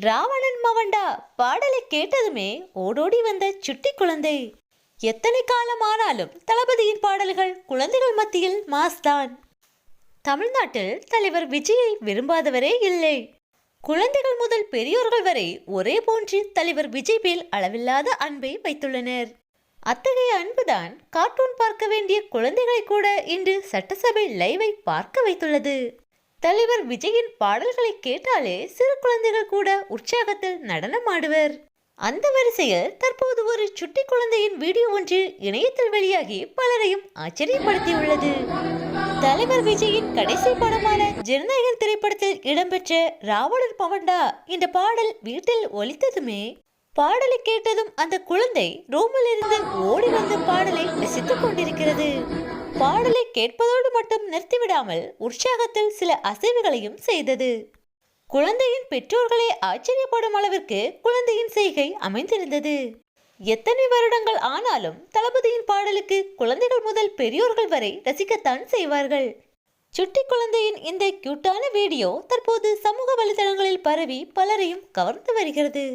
ராவணன் மவண்டா பாடலை கேட்டதுமே ஓடோடி வந்த சுட்டி குழந்தை. எத்தனை காலம் ஆனாலும் தளபதியின் பாடல்கள் குழந்தைகள் மத்தியில் மாஸ்தான். தமிழ்நாட்டில் தலைவர் விஜயை விரும்பாதவரே இல்லை. குழந்தைகள் முதல் பெரியோர்கள் வரை ஒரே போன்று தலைவர் விஜய் மேல் அளவில்லாத அன்பை வைத்துள்ளனர். அத்தகைய அன்புதான் கார்ட்டூன் பார்க்க வேண்டிய குழந்தைகளை கூட இன்று சட்டசபை லைவை பார்க்க வைத்துள்ளது. தலைவர் விஜயின் பாடல்களை கேட்டாலே சிறு குழந்தைகள் கூட உற்சாகத்தில் நடனம் ஆடுவர். அந்த வரிசையில் தற்போது ஒரு சுட்டி குழந்தையின் வீடியோ ஒன்று இணையத்தில் வெளியாகி பலரையும் ஆச்சரியப்படுத்தியுள்ளது. தலைவர் விஜயின் கடைசி படமான ஜனநாயகன் திரைப்படத்தில் இடம்பெற்ற ராவணன் மவண்டா இந்த பாடல் வீட்டில் ஒலித்ததுமே பாடலை கேட்டதும் அந்த குழந்தை ரூமில் இருந்து ஓடி வந்து பாடலை ரசித்துக் கொண்டிருக்கிறது. பாடலை கேட்பதோடு மட்டும் நிறுத்திவிடாமல் உற்சாகத்தில் சில அசைவுகளையும் செய்தது. குழந்தையின் பெற்றோர்களே ஆச்சரியப்படும் அளவிற்கு குழந்தையின் செய்கை அமைந்திருந்தது. எத்தனை வருடங்கள் ஆனாலும் தளபதியின் பாடலுக்கு குழந்தைகள் முதல் பெரியோர்கள் வரை ரசிக்கத்தான் செய்வார்கள். சுட்டி குழந்தையின் இந்த கியூட்டான வீடியோ தற்போது சமூக வலைதளங்களில் பரவி பலரையும் கவர்ந்து வருகிறது.